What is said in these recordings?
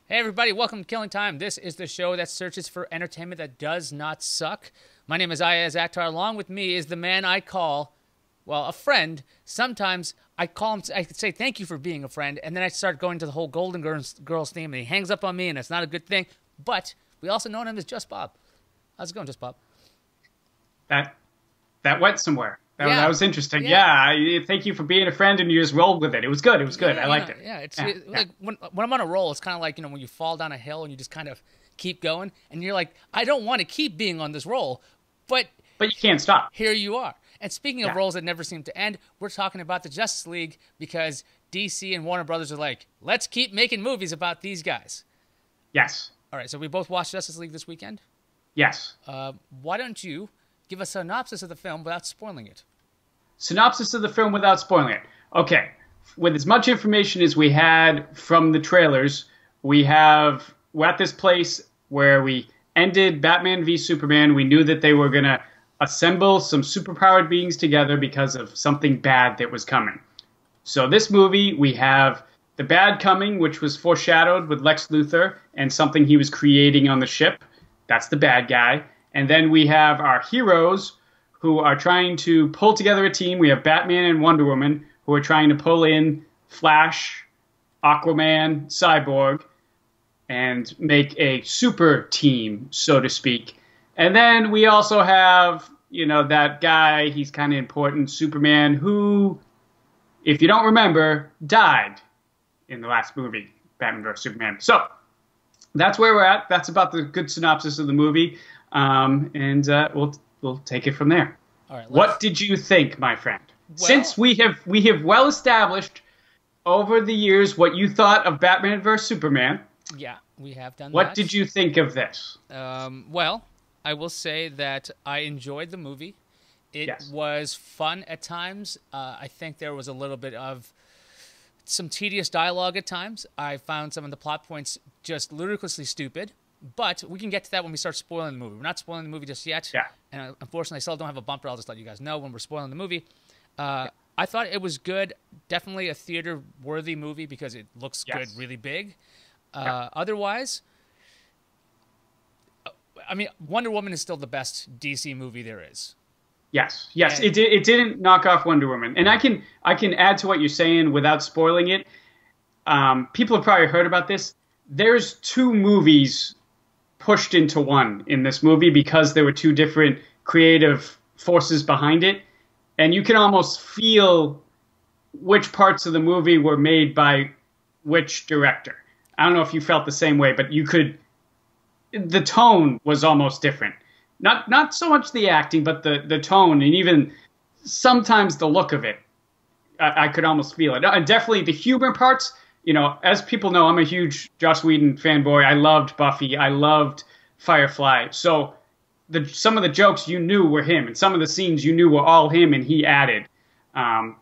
Hey everybody, welcome to Killing Time. This is the show that searches for entertainment that does not suck. My name is Ayaz Akhtar. Along with me is the man I call, well, a friend. Sometimes I call him, I say thank you for being a friend, and then I start going to the whole Golden Girls theme, and he hangs up on me, and it's not a good thing. But we also know him as Just Bob. How's it going, Just Bob? That went somewhere. That was interesting. Yeah. Thank you for being a friend, and you just rolled with it. It was good. It was good. I liked it. Yeah, like when I'm on a roll, it's kind of like, when you fall down a hill and you just kind of keep going, and you're like, I don't want to keep being on this roll, but you can't stop. Here you are. And speaking of rolls that never seem to end, we're talking about the Justice League because DC and Warner Brothers are like, let's keep making movies about these guys. Yes. All right, so we both watched Justice League this weekend? Yes. Why don't you give a synopsis of the film without spoiling it? Synopsis of the film without spoiling it. Okay. With as much information as we had from the trailers, we're at this place where we ended Batman v Superman. We knew that they were going to assemble some superpowered beings together because of something bad that was coming. So this movie, we have the bad coming, which was foreshadowed with Lex Luthor and something he was creating on the ship. That's the bad guy. And then we have our heroes who are trying to pull together a team. We have Batman and Wonder Woman who are trying to pull in Flash, Aquaman, Cyborg, and make a super team, so to speak. And then we also have, that guy, he's kind of important, Superman, who, if you don't remember, died in the last movie, Batman vs. Superman. So that's where we're at. That's about the good synopsis of the movie. And we'll take it from there. All right. What did you think, my friend? Well, Since we have well established over the years what you thought of Batman vs. Superman. Yeah, we have done that. What did you think of this? Well, I will say that I enjoyed the movie. It was fun at times. I think there was a little bit of some tedious dialogue at times. I found some of the plot points just ludicrously stupid. But we can get to that when we start spoiling the movie. We're not spoiling the movie just yet. Yeah. And unfortunately, I still don't have a bumper. I'll just let you guys know when we're spoiling the movie. I thought it was good. Definitely a theater-worthy movie because it looks good, really big. Otherwise, I mean, Wonder Woman is still the best DC movie there is. Yes. It didn't knock off Wonder Woman. And I can add to what you're saying without spoiling it. People have probably heard about this. There's two movies pushed into one in this movie because there were two different creative forces behind it. And you can almost feel which parts of the movie were made by which director. I don't know if you felt the same way, but the tone was almost different. Not so much the acting, but the tone and even sometimes the look of it. I could almost feel it. And definitely the humor parts. As people know, I'm a huge Joss Whedon fanboy. I loved Buffy. I loved Firefly. So some of the jokes you knew were him, and some of the scenes you knew were all him, and he added.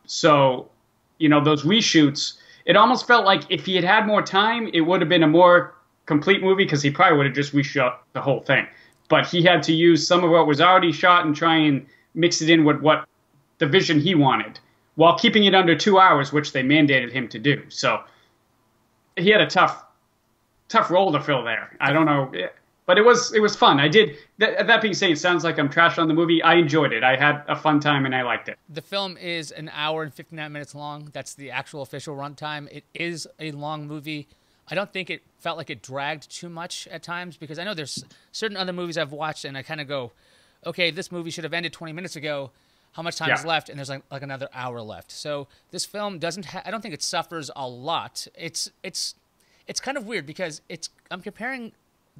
So those reshoots, it almost felt like if he had had more time, it would have been a more complete movie because he probably would have just reshot the whole thing. But he had to use some of what was already shot and try and mix it in with what the vision he wanted, while keeping it under 2 hours, which they mandated him to do. So he had a tough role to fill there. I don't know, but it was fun. I did. That being said, it sounds like I'm trash on the movie. I enjoyed it. I had a fun time and I liked it. The film is an hour and 59 minutes long. That's the actual official runtime. It is a long movie. I don't think it felt like it dragged too much at times because I know there's certain other movies I've watched and I kind of go, okay, this movie should have ended 20 minutes ago. How much time is left? And there's like another hour left. So this film doesn't. I don't think it suffers a lot. It's kind of weird because I'm comparing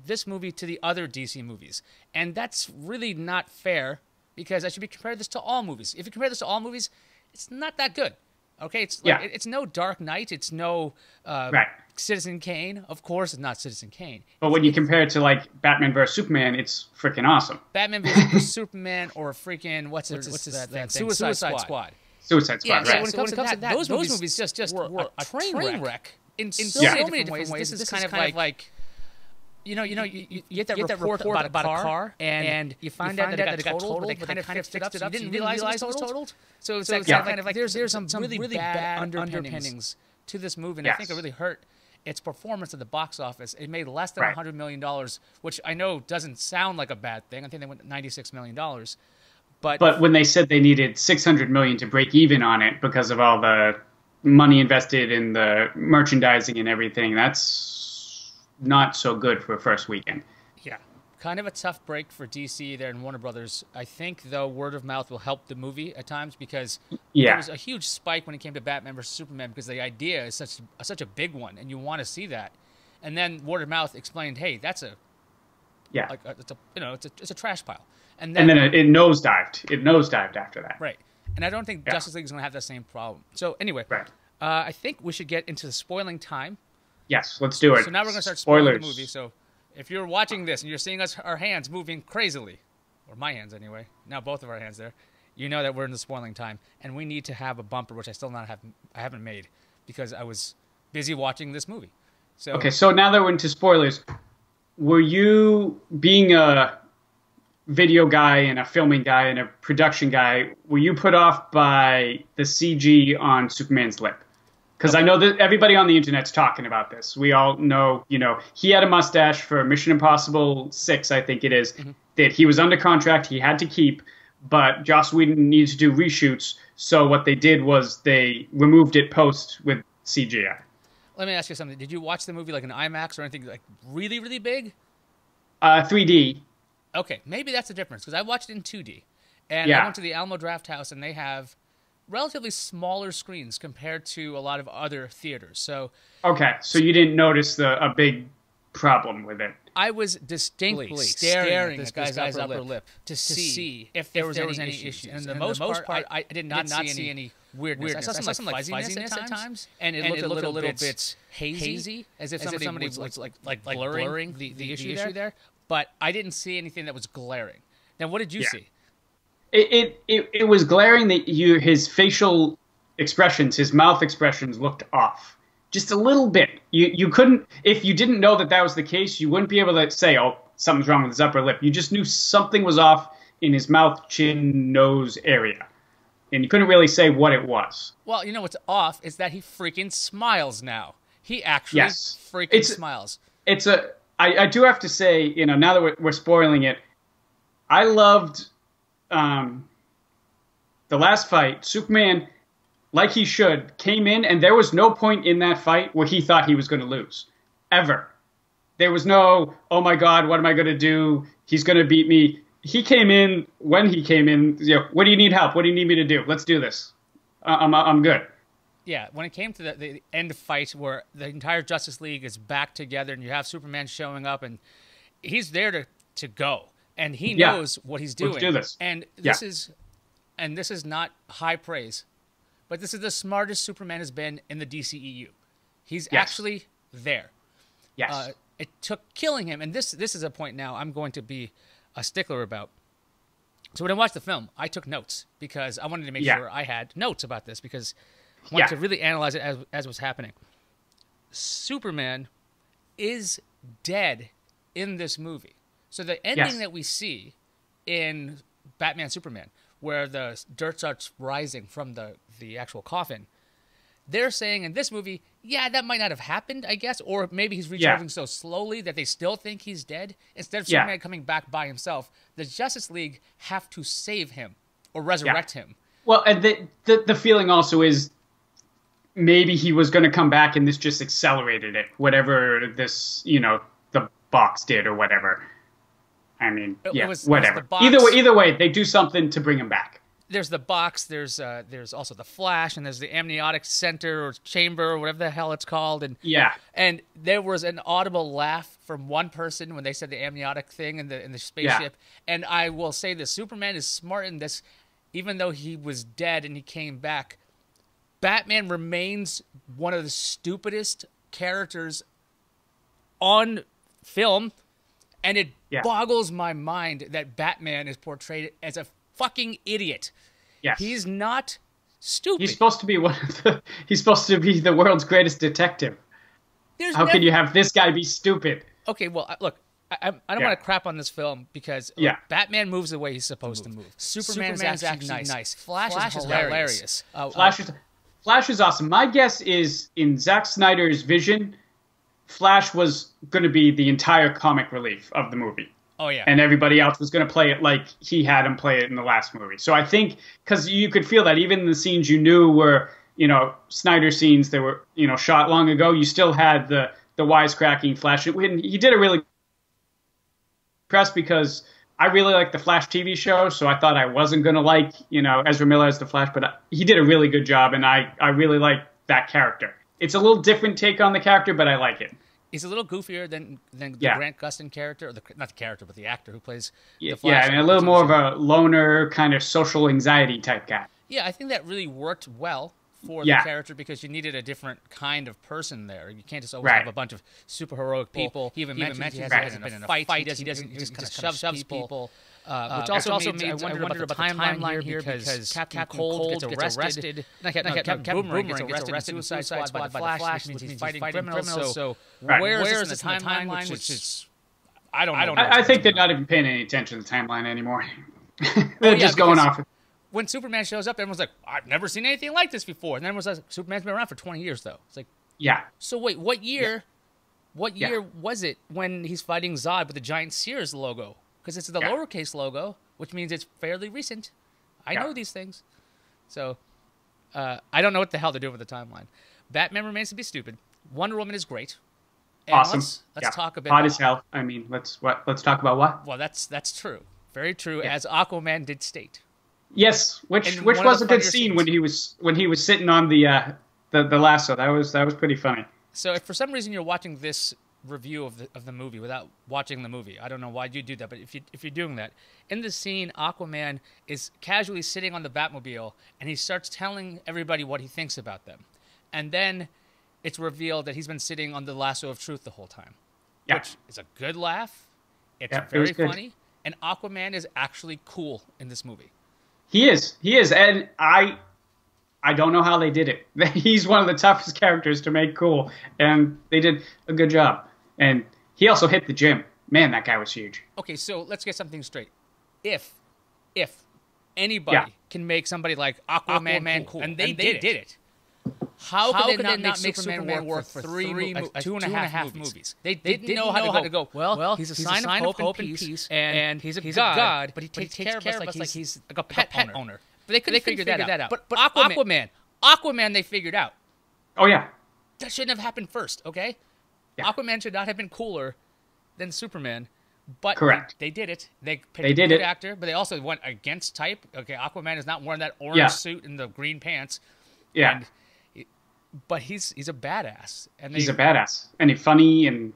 this movie to the other DC movies, and that's really not fair because I should be comparing this to all movies. If you compare this to all movies, it's not that good. Okay, it's no Dark Knight. It's no Citizen Kane. Of course, it's not Citizen Kane. But when you compare it to like Batman vs Superman, it's freaking awesome. Batman vs Superman or freaking what's that thing? Suicide Squad. Suicide Squad. Yeah, right. so when it comes to that, those movies just were a train wreck in so many different ways. This is kind of like you get that report about a car, and you find out that it got totaled, but they kind of fixed it up. So you didn't realize it was totaled. So it's kind of like there's some really bad underpinnings to this movie, and I think it really hurt. its performance at the box office, it made less than Right. $100 million, which I know doesn't sound like a bad thing. I think they went $96 million. But when they said they needed 600 million to break even on it because of all the money invested in the merchandising and everything, that's not so good for a first weekend. Yeah, kind of a tough break for DC there and Warner Brothers. I think, though, word of mouth will help the movie at times because there was a huge spike when it came to Batman versus Superman because the idea is such a big one and you want to see that. And then word of mouth explained, hey, that's it's a trash pile. And then it nosedived. It nosedived after that. Right. And I don't think Justice League is going to have that same problem. So anyway, I think we should get into the spoiling time. Yes, let's do it. So now we're going to start spoiling the movie. So if you're watching this and you're seeing our hands moving crazily, or my hands anyway, now both of our hands there, you know that we're in the spoiling time. And we need to have a bumper, which I haven't made because I was busy watching this movie. So okay, so now that we're into spoilers, were you, being a video guy and a filming guy and a production guy, were you put off by the CG on Superman's lip? Because I know that everybody on the internet's talking about this. We all know, he had a mustache for Mission Impossible 6, I think it is, that he was under contract, he had to keep, but Joss Whedon needed to do reshoots, so what they did was they removed it post with CGI. Let me ask you something. Did you watch the movie like in IMAX or anything like really, really big? 3D. Okay, maybe that's the difference because I watched it in 2D. And I went to the Alamo Drafthouse and they have relatively smaller screens compared to a lot of other theaters. So okay, so you didn't notice a big problem with it. I was distinctly staring at this guy's upper lip to see if there was any issues. And the most part, I did not see any weirdness. I saw some like fuzziness at times, and it looked a little bit hazy, as if somebody was like blurring the issue there. But I didn't see anything that was glaring. Now, what did you see? It was glaring that his facial expressions, his mouth expressions looked off. Just a little bit. You couldn't, if you didn't know that was the case, you wouldn't be able to say, oh, something's wrong with his upper lip. You just knew something was off in his mouth, chin, nose area. And you couldn't really say what it was. Well, you know what's off is that he freaking smiles now. He actually smiles. I do have to say, now that we're spoiling it, I loved the last fight. Superman, like he should, came in, and there was no point in that fight where he thought he was going to lose. Ever. There was no, oh my God, what am I going to do? He's going to beat me. He came in, when he came in, what do you need help? What do you need me to do? Let's do this. I'm good. Yeah, when it came to the end fight where the entire Justice League is back together and you have Superman showing up and he's there to go. And he knows what he's doing. Let's do this. And this is not high praise, but this is the smartest Superman has been in the DCEU. He's actually there. Yes. It took killing him, and this is a point now I'm going to be a stickler about. So when I watched the film, I took notes because I wanted to make sure I had notes about this because I wanted to really analyze it as was happening. Superman is dead in this movie. So the ending that we see in Batman Superman, where the dirt starts rising from the actual coffin, they're saying in this movie, that might not have happened, I guess, or maybe he's recharging so slowly that they still think he's dead. Instead of Superman coming back by himself, the Justice League have to save him or resurrect him. Well, and the feeling also is maybe he was going to come back and this just accelerated it, whatever this, the box did or whatever. I mean, whatever. Either way, they do something to bring him back. There's the box. There's also the Flash, and there's the amniotic center or chamber or whatever the hell it's called. And there was an audible laugh from one person when they said the amniotic thing in the spaceship. And I will say this: Superman is smart in this, even though he was dead and he came back. Batman remains one of the stupidest characters on film. And it boggles my mind that Batman is portrayed as a fucking idiot. Yes. He's not stupid. He's supposed to be he's supposed to be the world's greatest detective. How can you have this guy be stupid? Okay, well, look, I don't want to crap on this film because Batman moves the way he's supposed to move. Superman is actually nice. Flash is hilarious. Flash is awesome. My guess is in Zack Snyder's vision, Flash was going to be the entire comic relief of the movie. Oh yeah. And everybody else was going to play it like he had him play it in the last movie. So I think because you could feel that even in the scenes you knew were, Snyder scenes that were, shot long ago, you still had the wisecracking Flash. He did a really press because I really like the Flash TV show, so I thought I wasn't going to like, Ezra Miller as the Flash, but he did a really good job, and I really like that character. It's a little different take on the character, but I like it. He's a little goofier than the Grant Gustin character, or not the character, but the actor who plays the Flash. Yeah, and a little more of a loner, kind of social anxiety type guy. Yeah, I think that really worked well for the character because you needed a different kind of person there. You can't just always have a bunch of super heroic people. He even mentions he hasn't been in a fight. He just kind of shoves people. Which also made I wondered about the timeline here because Captain Cold gets arrested. Captain Boomerang gets arrested in Suicide Squad by the Flash, which means he's fighting criminals. So where is the timeline? Which is I don't know. I think they're not even paying any attention to the timeline anymore. They're just going off. When Superman shows up, everyone's like, I've never seen anything like this before. And then everyone's like, Superman's been around for 20 years, though. It's like, yeah. So wait, what year? What year was it when he's fighting Zod with the giant Sears logo? Because it's the lowercase logo, which means it's fairly recent. I know these things. So I don't know what the hell they're doing with the timeline. Batman remains to be stupid. Wonder Woman is great. And awesome. Let's talk about hot as hell. I mean, let's talk about what? Well, that's true. Very true, as Aquaman did state. Yes, which was a good scene when he was sitting on the lasso. That was pretty funny. So if for some reason you're watching this review of the movie without watching the movie, I don't know why you do that, but if you're doing that, in the scene, Aquaman is casually sitting on the Batmobile and he starts telling everybody what he thinks about them, and then it's revealed that he's been sitting on the lasso of truth the whole time, which is a good laugh. It's very funny, and Aquaman is actually cool in this movie. He is, and I don't know how they did it. He's one of the toughest characters to make cool, and they did a good job. And he also hit the gym. Man, that guy was huge. Okay, so let's get something straight. If anybody can make somebody like Aquaman cool, and they did it, how could they not make Superman work for two and a half movies? They didn't know how to go, well, he's a sign of hope and peace, and he's a god, but he takes care of us like he's like a pet owner. But they couldn't figure that out. But Aquaman, they figured out. Oh, yeah. That shouldn't have happened first, okay? Yeah. Aquaman should not have been cooler than Superman, but correct. They did it. They picked a good actor, but they also went against type. Okay, Aquaman is not wearing that orange suit and the green pants. Yeah. But he's a badass. He's a badass. And he's funny and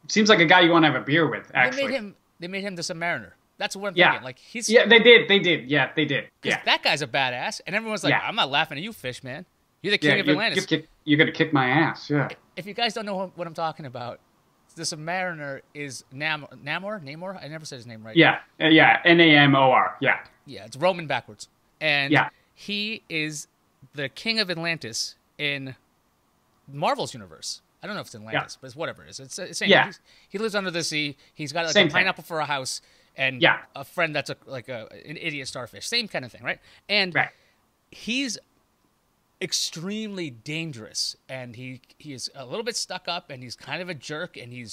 seems like a guy you want to have a beer with, actually. They made him the Submariner. That's what I'm thinking. Like they did. Yeah, they did. Because that guy's a badass, and everyone's like, I'm not laughing at you, fish man. You're the king of Atlantis. You're gonna kick my ass. Yeah. If you guys don't know what I'm talking about, the Submariner is Namor. I never said his name right. Yeah, Namor. Yeah. Yeah, it's Roman backwards, and he is the king of Atlantis in Marvel's universe. I don't know if it's Atlantis, but it's whatever it is. It's same. Yeah. He lives under the sea. He's got like a pineapple for a house. And a friend that's an idiot starfish. Same kind of thing, right? And he's extremely dangerous. And he is a little bit stuck up, and he's kind of a jerk, and he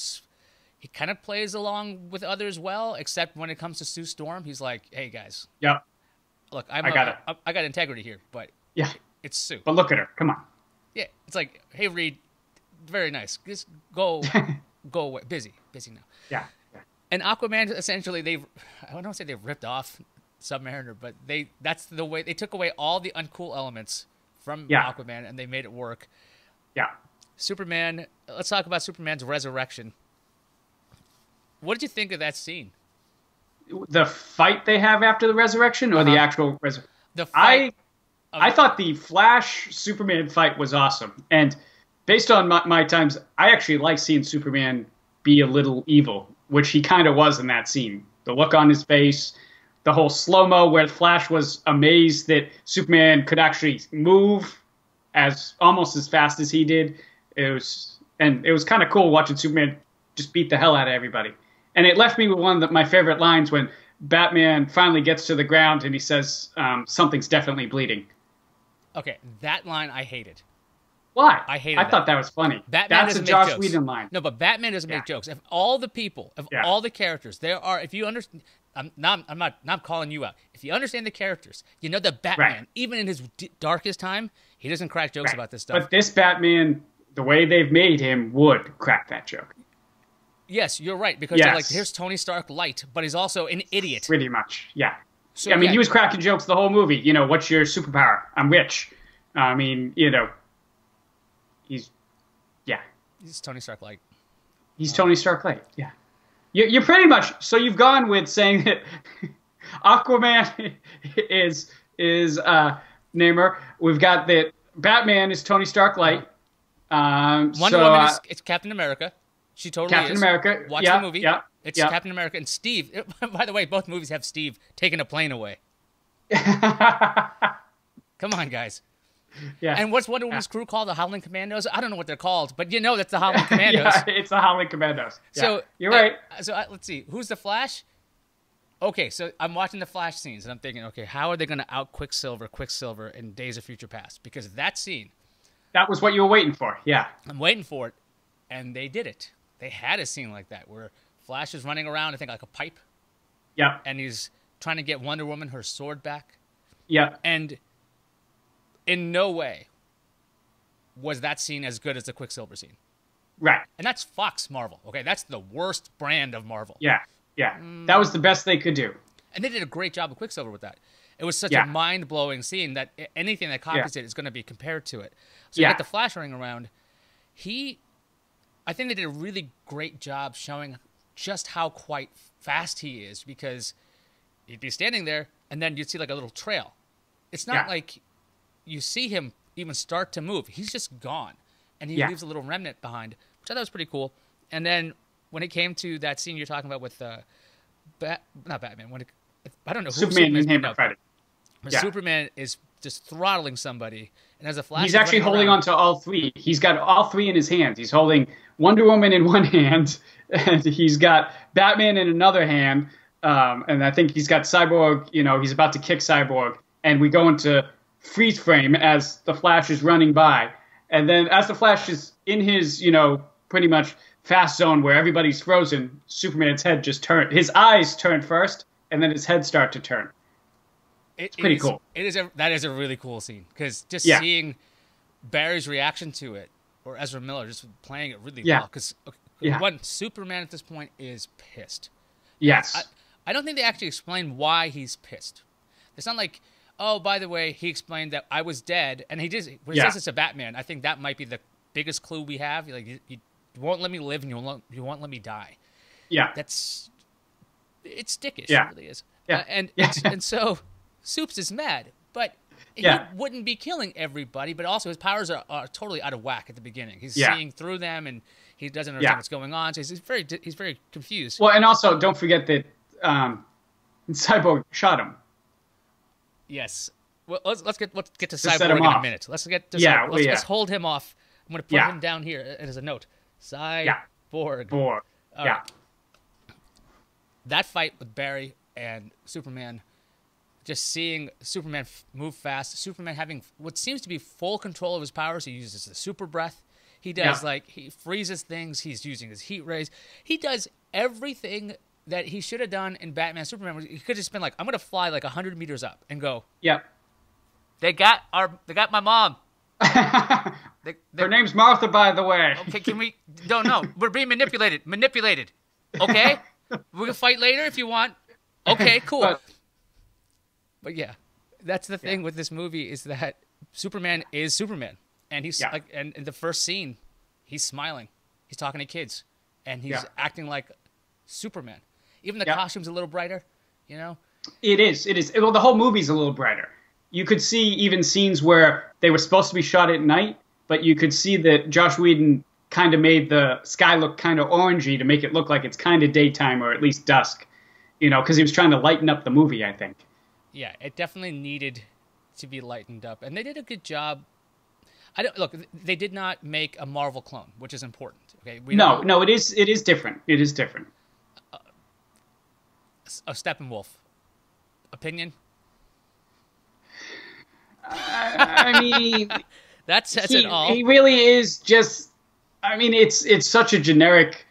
kind of plays along with others well, except when it comes to Sue Storm, he's like, hey, guys. Yeah. Look, I got integrity here, but it's Sue. But look at her. Come on. Yeah. It's like, hey, Reed, very nice. Just go away. Busy now. Yeah. And Aquaman, essentially, I don't say they've ripped off Submariner, but that's the way they took away all the uncool elements from Aquaman, and they made it work. Yeah. Superman, let's talk about Superman's resurrection. What did you think of that scene? The fight they have after the resurrection, or the actual resurrection? The fight. I thought the Flash Superman fight was awesome, and based on my times, I actually like seeing Superman be a little evil, which he kind of was in that scene. The look on his face, the whole slow-mo where Flash was amazed that Superman could actually move almost as fast as he did. It was kind of cool watching Superman just beat the hell out of everybody. And it left me with one of my favorite lines when Batman finally gets to the ground and he says, something's definitely bleeding. Okay, that line I hated. Why? I hated I that. thought that was funny. Batman That's a doesn't Joss make jokes. Whedon line. No, but Batman doesn't make jokes. If all the people, all the characters, there are. If you understand, I'm not calling you out. If you understand the characters, you know that Batman, even in his darkest time, he doesn't crack jokes about this stuff. But this Batman, the way they've made him, would crack that joke. Yes, you're right, because they're like, here's Tony Stark light, but he's also an idiot. Pretty much, yeah. So, I mean, he was cracking jokes the whole movie. You know, what's your superpower? I'm rich. I mean, you know, he's Tony Stark light. He's Tony Stark light, yeah. You're pretty much, so you've gone with saying that Aquaman is Namor. We've got that Batman is Tony Stark light. Wonder Woman it's Captain America. She totally Captain America. Watch the movie. Yeah, it's Captain America. And Steve, by the way, both movies have Steve taking a plane away. Come on, guys. Yeah. And what's Wonder Woman's crew called? The Howling Commandos? I don't know what they're called, but you know that's the Howling Commandos. Yeah, it's the Howling Commandos. So you're right. Let's see. Who's the Flash? Okay, so I'm watching the Flash scenes, and I'm thinking, okay, how are they going to out Quicksilver in Days of Future Past? Because that scene. That was what you were waiting for, yeah. I'm waiting for it, and they did it. They had a scene like that where Flash is running around, I think, like a pipe. Yeah. And he's trying to get Wonder Woman her sword back. Yeah. And in no way was that scene as good as the Quicksilver scene. Right. And that's Fox Marvel, okay? That's the worst brand of Marvel. Yeah, yeah. That was the best they could do. And they did a great job of Quicksilver with that. It was such a mind-blowing scene that anything that copies it is going to be compared to it. So you get the Flash running around. I think they did a really great job showing just how quite fast he is, because he'd be standing there and then you'd see like a little trail. It's not like you see him even start to move. He's just gone. And he leaves a little remnant behind, which I thought was pretty cool. And then when it came to that scene you're talking about with not Batman, I don't know who Superman and him are fighting. But Superman is just throttling somebody, and as a Flash, he's actually holding on to all three. He's got all three in his hands. He's holding Wonder Woman in one hand, and he's got Batman in another hand, and I think he's got Cyborg. You know, he's about to kick Cyborg, and we go into freeze frame as the Flash is running by, and then as the Flash is in his, pretty much fast zone where everybody's frozen, Superman's head just turned. His eyes turn first, and then his head start to turn. It's pretty cool. That is a really cool scene, because just seeing Barry's reaction to it, or Ezra Miller just playing it really well. Because Superman at this point is pissed. Yes. I don't think they actually explain why he's pissed. It's not like, oh, by the way, he explained that I was dead, and he did. When he says it's a Batman, I think that might be the biggest clue we have. Like, you won't let me live, and you won't let me die. Yeah. It's dickish. Yeah. It really is. Yeah. And so Soups is mad, but he wouldn't be killing everybody, but also his powers are totally out of whack at the beginning. He's seeing through them, and he doesn't understand what's going on, so he's very confused. Well, and also, don't forget that Cyborg shot him. Yes. Well, let's get to Cyborg in a minute. Let's get to let's hold him off. I'm going to put him down here as a note. Cyborg. Yeah. That fight with Barry and Superman, just seeing Superman move fast, Superman having what seems to be full control of his powers. He uses the super breath. He does he freezes things. He's using his heat rays. He does everything that he should have done in Batman Superman. He could have just been like, I'm going to fly like 100 meters up and go. Yep. They got my mom. Her name's Martha, by the way. Okay, can we? Don't know. We're being manipulated. Okay? We can fight later if you want. Okay, cool. But yeah, that's the thing with this movie, is that Superman is Superman. And he's like, and in the first scene, he's smiling. He's talking to kids. And he's acting like Superman. Even the costume's a little brighter, It is. Well, the whole movie's a little brighter. You could see even scenes where they were supposed to be shot at night, but you could see that Joss Whedon kind of made the sky look kind of orangey to make it look like it's kind of daytime, or at least dusk, because he was trying to lighten up the movie, I think. Yeah, it definitely needed to be lightened up, and they did a good job. They did not make a Marvel clone, which is important. Okay, no, it is different. It is different. A Steppenwolf opinion. I mean, That says it all. He really is just. I mean, it's such a generic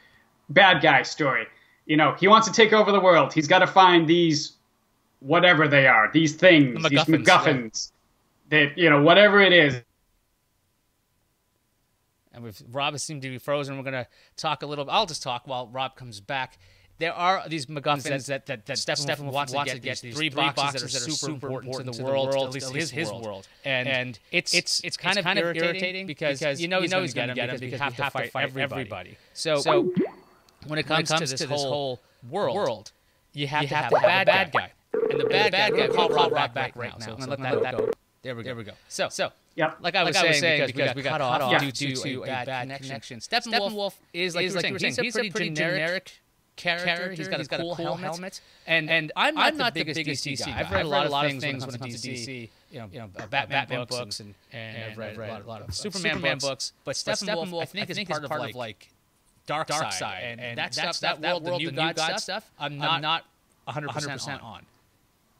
bad guy story. You know, he wants to take over the world. He's got to find these, whatever they are, these things, these MacGuffins, that, you know, whatever it is. And Rob has seemed to be frozen. We're going to talk a little. I'll just talk while Rob comes back. There are these MacGuffins that Steppenwolf wants to get these three boxes that are super important to the world, at least his world. And it's kind of irritating because you know he's going to get them because you have to fight everybody. So when it comes to this whole world, you have to have a bad guy. And the bad guy, we're going to call Rob back right now. So I'm going to let that go. There we go. So yep. Like I was saying, because we got cut off due to a bad connection. Steppenwolf is, like you were saying, he's a pretty generic character. He's got a cool helmet. And I'm not the biggest DC guy. I've read a lot of things when it comes to DC. You know, Batman books and I've read a lot of Superman books. But Steppenwolf, I think, is part of like Dark Side. And that world, the New God stuff, I'm not 100% on.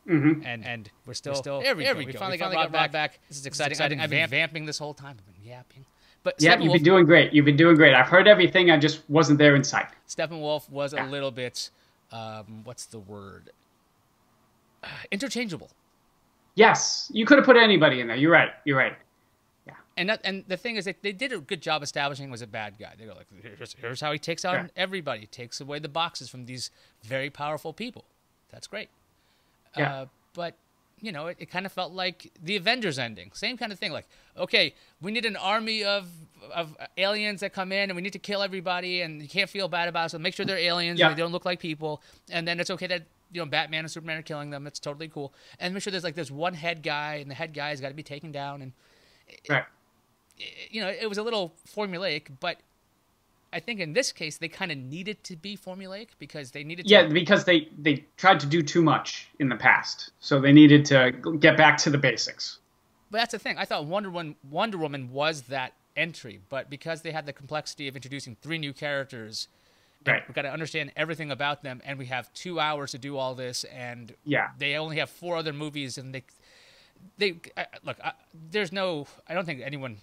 Mm-hmm. And we're still there we go. We finally got Rob back. This is exciting. I've been vamping this whole time. I've been yapping. But yeah, you've been doing great. You've been doing great. I've heard everything. I just wasn't there in sight. Steppenwolf was a little bit, what's the word? Interchangeable. Yes, you could have put anybody in there. You're right. Yeah. And the thing is, that they did a good job establishing he was a bad guy. They go like, here's how he takes on everybody. Takes away the boxes from these very powerful people. That's great. Yeah. But you know, it kind of felt like the Avengers ending. Same kind of thing. Like, okay, we need an army of aliens that come in, and we need to kill everybody, and you can't feel bad about it. So make sure they're aliens and they don't look like people. And then it's okay that, you know, Batman and Superman are killing them. It's totally cool. And make sure there's one head guy, and the head guy has got to be taken down. And you know, it was a little formulaic, but I think in this case, they kind of needed to be formulaic because they needed to... Yeah, because they tried to do too much in the past. So they needed to get back to the basics. But that's the thing. I thought Wonder Woman was that entry. But because they had the complexity of introducing 3 new characters, we've got to understand everything about them, and we have 2 hours to do all this, and they only have 4 other movies, and they look, there's no... I don't think anyone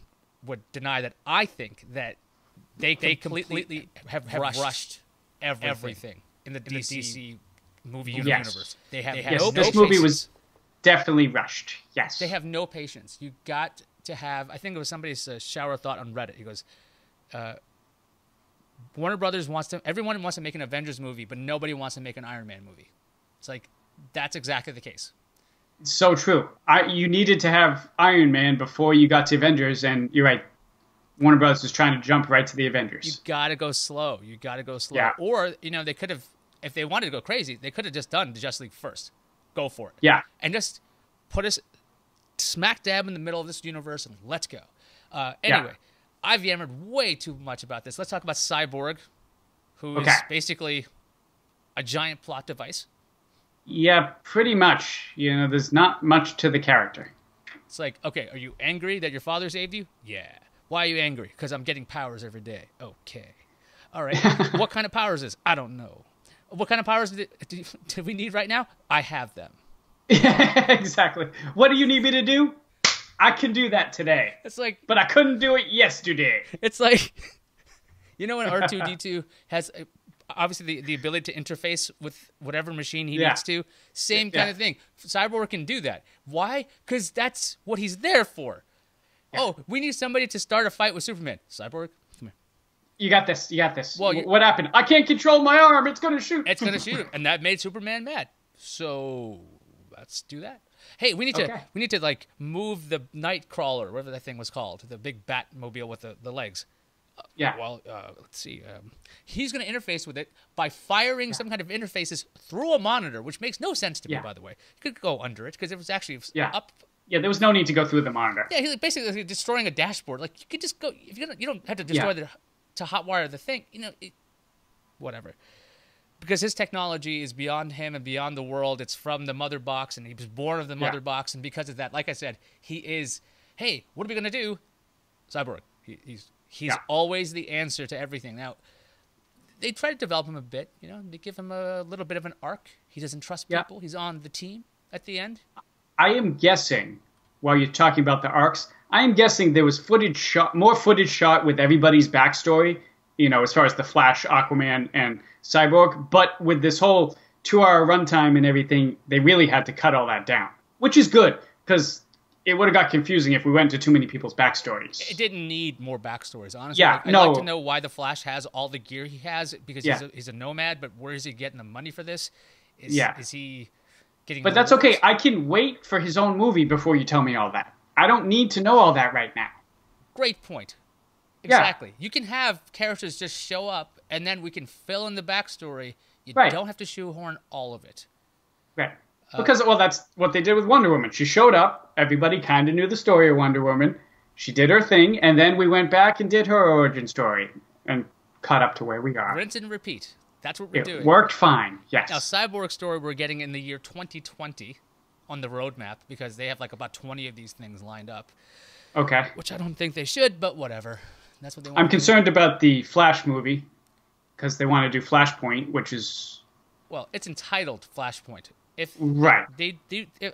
would deny that I think that they completely have rushed everything in the DC movie universe. They have no this movie was definitely rushed. Yes. They have no patience. You got to have, I think it was somebody's shower thought on Reddit. He goes, Warner Brothers everyone wants to make an Avengers movie, but nobody wants to make an Iron Man movie. It's like, that's exactly the case. It's so true. You needed to have Iron Man before you got to Avengers, and you're right. Warner Brothers was trying to jump right to the Avengers. You gotta go slow. Yeah. Or, you know, they could have, if they wanted to go crazy, they could have just done the Justice League first. Go for it. Yeah. And just put us smack dab in the middle of this universe and let's go. Anyway, I've yammered way too much about this. Let's talk about Cyborg, who is basically a giant plot device. Yeah, pretty much. You know, there's not much to the character. It's like, okay, are you angry that your father saved you? Yeah. Why are you angry? Because I'm getting powers every day. Okay. All right. What kind of powers is? I don't know. What kind of powers do we need right now? I have them. Yeah, exactly. What do you need me to do? I can do that today. It's like, but I couldn't do it yesterday. It's like, you know, when R2-D2 has obviously the ability to interface with whatever machine he needs to. Same kind of thing. Cyborg can do that. Why? Because that's what he's there for. Yeah. Oh, we need somebody to start a fight with Superman. Cyborg, come here. You got this. Well, what happened? I can't control my arm. It's going to shoot. It's going to shoot. And that made Superman mad. So let's do that. Hey, we need to like move the Nightcrawler, whatever that thing was called, the big Batmobile with the legs. Well, let's see. He's going to interface with it by firing some kind of interfaces through a monitor, which makes no sense to me, by the way. You could go under it because it was actually up. Yeah, there was no need to go through the monitor. Yeah, he's basically destroying a dashboard. Like, you could just go, if you don't have to destroy to hotwire the thing, you know, whatever. Because his technology is beyond him and beyond the world. It's from the mother box, and he was born of the mother box. And because of that, like I said, he is, hey, what are we going to do? Cyborg. He's always the answer to everything. Now, they try to develop him a bit. You know, they give him a little bit of an arc. He doesn't trust people. He's on the team at the end. I am guessing, while you're talking about the arcs, I am guessing there was more footage shot with everybody's backstory, as far as the Flash, Aquaman, and Cyborg. But with this whole 2-hour runtime and everything, they really had to cut all that down, which is good because it would have got confusing if we went into too many people's backstories. It didn't need more backstories, honestly. Yeah, I'd like to know why the Flash has all the gear he has because he's a nomad, but where is he getting the money for this? Is he getting... But that's okay. I can wait for his own movie before you tell me all that. I don't need to know all that right now. Great point. Exactly. Yeah. You can have characters just show up, and then we can fill in the backstory. You don't have to shoehorn all of it. Right. Because, that's what they did with Wonder Woman. She showed up. Everybody kind of knew the story of Wonder Woman. She did her thing, and then we went back and did her origin story and caught up to where we are. Rinse and repeat. That's what we're doing. It worked fine, yes. Now, Cyborg story we're getting in the year 2020 on the roadmap because they have about 20 of these things lined up. Okay. Which I don't think they should, but whatever. That's what they want. I'm concerned about the Flash movie because they want to do Flashpoint, which is... Well, it's entitled Flashpoint. Right.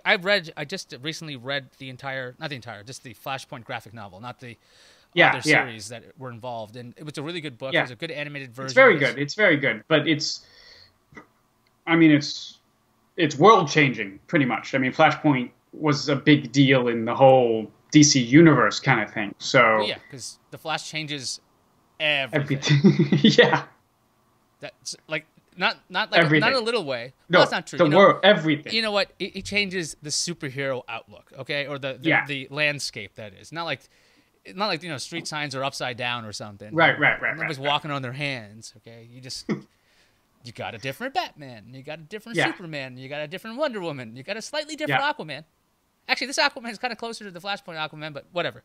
I just recently read just the Flashpoint graphic novel, not the other series that were involved. And it was a really good book. Yeah. It was a good animated version. It's very good. It's very good. But it's world-changing, pretty much. I mean, Flashpoint was a big deal in the whole DC universe kind of thing. So yeah, because the Flash changes everything. Yeah. That's not not a little way. No, that's not true. The world, everything. You know what? It changes the superhero outlook, okay, or the landscape. That is not like street signs are upside down or something. Right. Nobody's walking on their hands. Okay, you got a different Batman, you got a different Superman, you got a different Wonder Woman, you got a slightly different Aquaman. Actually, this Aquaman is kind of closer to the Flashpoint Aquaman, but whatever.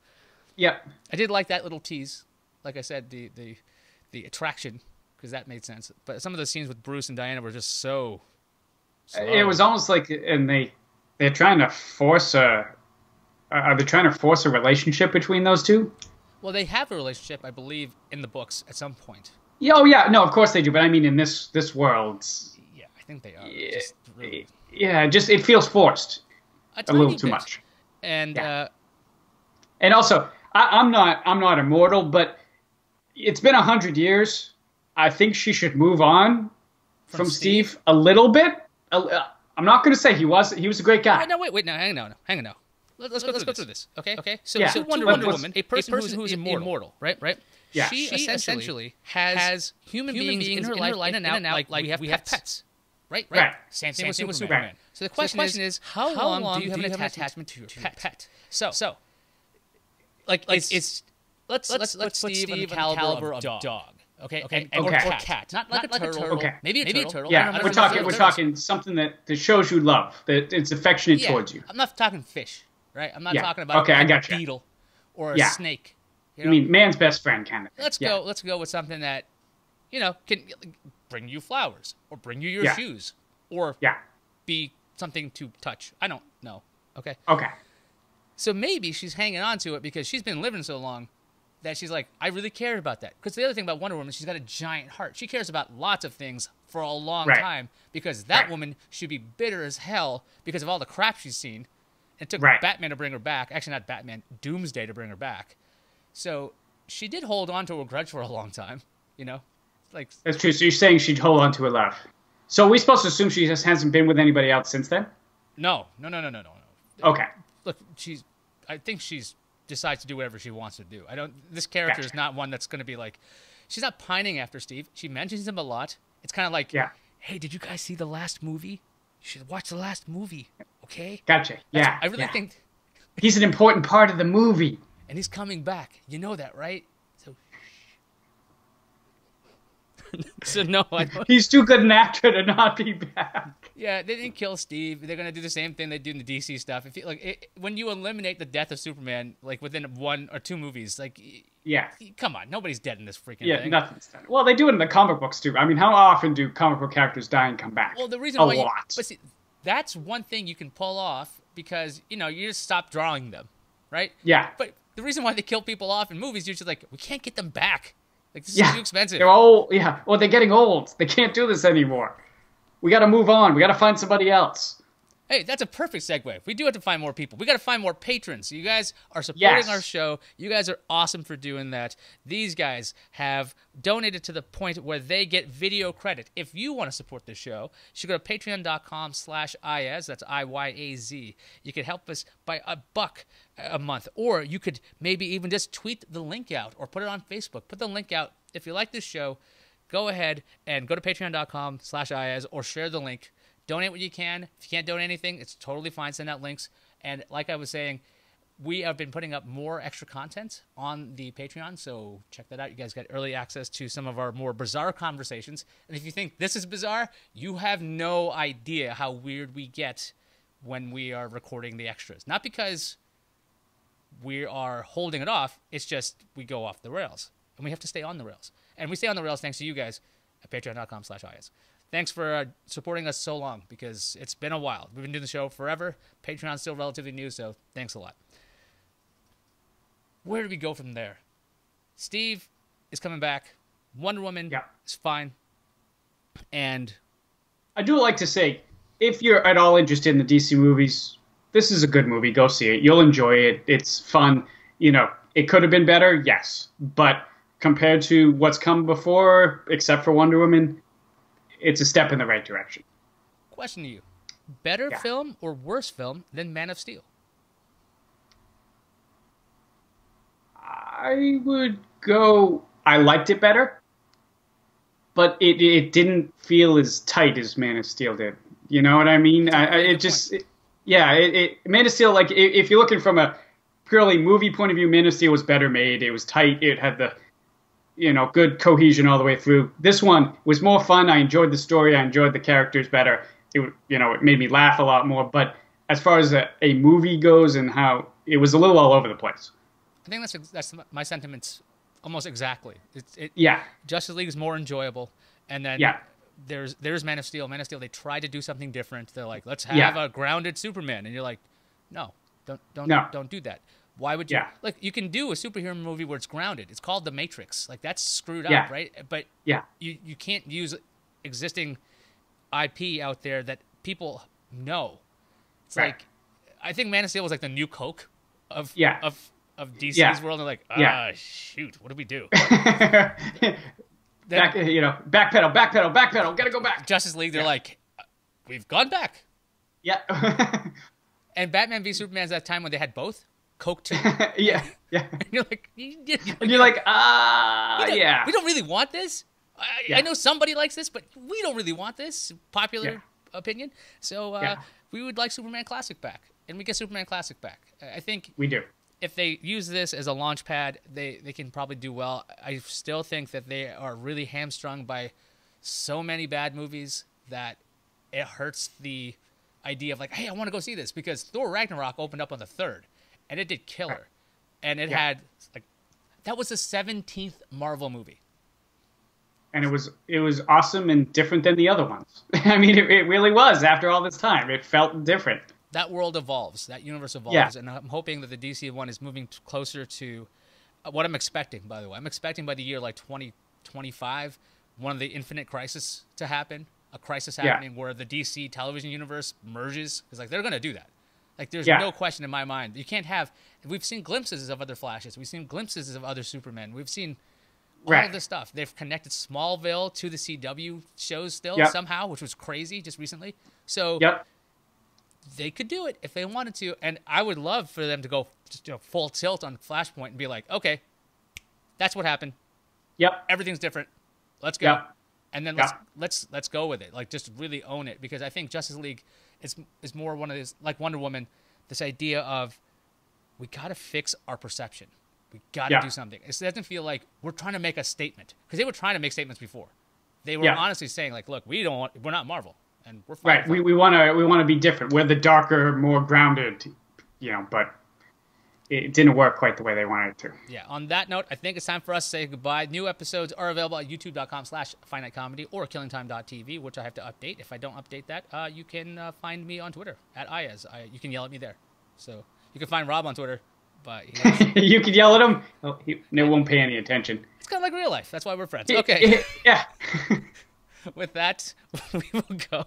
Yeah. I did like that little tease. Like I said, the attraction, because that made sense. But some of the scenes with Bruce and Diana were just so slow. It was almost like, and they're trying to force are they trying to force a relationship between those two? Well, they have a relationship, I believe, in the books at some point. Yeah, no, of course they do. But I mean, in this world, yeah, I think they are. It feels forced a little too much. And and also, I'm not immortal, but it's been 100 years. I think she should move on from Steve a little bit. I'm not going to say he was a great guy. Wait, hang on now. Let's go through this. Okay. So Wonder Woman, a person who's immortal, right? Yeah. She essentially has human beings in her life in and out like we have pets. Right. Same thing with Superman. Right. So the question is, how long do you have an attachment to your pet? So let's put Steve in the caliber of dog. Okay. Or cat. Not like a turtle. Okay. Maybe a turtle. Yeah, we're talking something that shows you love, that it's affectionate towards you. I'm not talking fish, right? I'm not talking about a beetle or a snake. You mean man's best friend kind of thing. Let's go with something that can bring you flowers or bring you your shoes or be something to touch. I don't know. Okay. So maybe she's hanging on to it because she's been living so long that she's like, I really cared about that. Because the other thing about Wonder Woman, she's got a giant heart. She cares about lots of things for a long time because that woman should be bitter as hell because of all the crap she's seen. It took Batman to bring her back. Actually, not Batman, Doomsday to bring her back. So she did hold on to a grudge for a long time, That's true. So you're saying she'd hold on to her love. So are we supposed to assume she just hasn't been with anybody else since then? No. Okay. Look, I think she's decides to do whatever she wants to do. This character is not one that's going to be like, she's not pining after Steve. She mentions him a lot. It's kind of like, hey, did you guys see the last movie? You should watch the last movie, okay? Gotcha. I really think he's an important part of the movie. And he's coming back. You know that, right? So no, I don't. He's too good an actor to not be back. Yeah, they didn't kill Steve. They're gonna do the same thing they do in the DC stuff. When you eliminate the death of Superman, within 1 or 2 movies, come on, nobody's dead in this freaking thing. Yeah, nothing's dead. Well, they do it in the comic books too. I mean, how often do comic book characters die and come back? Well, the reason why but see, that's one thing you can pull off because you just stop drawing them, right? Yeah. But the reason why they kill people off in movies, you're just like, we can't get them back. This is too expensive. They're old. Yeah. Well, they're getting old. They can't do this anymore. We got to move on. We got to find somebody else. Hey, that's a perfect segue. We do have to find more people. We got to find more patrons. You guys are supporting our show. You guys are awesome for doing that. These guys have donated to the point where they get video credit. If you want to support the show, you should go to patreon.com/IAZ. That's IYAZ. You can help us by $1 a month. Or you could maybe even just tweet the link out or put it on Facebook. Put the link out. If you like this show, go ahead and go to patreon.com/IAZ or share the link. Donate what you can. If you can't donate anything, it's totally fine. Send out links. And like I was saying, we have been putting up more extra content on the Patreon, so check that out. You guys got early access to some of our more bizarre conversations. And if you think this is bizarre, you have no idea how weird we get when we are recording the extras. Not because we are holding it off. It's just we go off the rails. And we have to stay on the rails. And we stay on the rails thanks to you guys at patreon.com/IAZ. Thanks for supporting us so long, because it's been a while. We've been doing the show forever. Patreon's still relatively new, so thanks a lot. Where do we go from there? Steve is coming back. Wonder Woman is fine. And I do like to say, if you're at all interested in the DC movies, this is a good movie. Go see it. You'll enjoy it. It's fun. You know, it could have been better, yes. But compared to what's come before, except for Wonder Woman, it's a step in the right direction. Question to you. Better film or worse film than Man of Steel? I would go, I liked it better, but it didn't feel as tight as Man of Steel did. You know what I mean? Man of Steel, like, if you're looking from a purely movie point of view, Man of Steel was better made. It was tight. It had the good cohesion all the way through. This one was more fun. I enjoyed the story. I enjoyed the characters better. It made me laugh a lot more. But as far as a movie goes and how it was a little all over the place. I think that's my sentiments almost exactly. Yeah. Justice League is more enjoyable. And then there's Man of Steel. Man of Steel, they tried to do something different. They're like, let's have a grounded Superman. And you're like, no, don't do that. Why would you? Yeah. Like, you can do a superhero movie where it's grounded. It's called The Matrix. Like, that's screwed up, right? But you can't use existing IP out there that people know. It's like, I think Man of Steel was like the new Coke of DC's world. And they're like, shoot, what do we do? Backpedal, gotta go back. Justice League, they're like, we've gone back. Yeah. And Batman v Superman's that time when they had both. Coke too. Yeah. And you're like, we don't really want this. I know somebody likes this, but we don't really want this. Popular opinion. So we would like Superman Classic back, and we get Superman Classic back. I think we do. If they use this as a launch pad, they can probably do well. I still think that they are really hamstrung by so many bad movies that it hurts the idea of like, hey, I want to go see this, because Thor Ragnarok opened up on the 3rd. And it did killer. And it had, like, that was the 17th Marvel movie. And it was awesome and different than the other ones. I mean, it really was after all this time. It felt different. That world evolves. That universe evolves. And I'm hoping that the DC one is moving closer to what I'm expecting, by the way. I'm expecting by the year, like, 2025, one of the Infinite Crisis to happen. A crisis happening where the DC television universe merges. Because, like, they're going to do that. Like, there's no question in my mind. You can't have... We've seen glimpses of other Flashes. We've seen glimpses of other Supermen. We've seen all of this stuff. They've connected Smallville to the CW shows still somehow, which was crazy just recently. So they could do it if they wanted to. And I would love for them to go just full tilt on Flashpoint and be like, okay, that's what happened. Everything's different. Let's go. And then let's go with it. Like, just really own it. Because I think Justice League... It's more one of these, like Wonder Woman, this idea of we got to fix our perception. We got to do something. It doesn't feel like we're trying to make a statement, because they were trying to make statements before. They were honestly saying like, look, we're not Marvel, and we're fine. Right. We want to be different. We're the darker, more grounded, but it didn't work quite the way they wanted it to. Yeah. On that note, I think it's time for us to say goodbye. New episodes are available at youtube.com/finitecomedy or killingtime.tv, which I have to update. If I don't update that, you can find me on Twitter at IAZ. You can yell at me there. So you can find Rob on Twitter, but you can yell at him. He won't pay any attention. It's kind of like real life. That's why we're friends. Okay. Yeah. With that, we will go.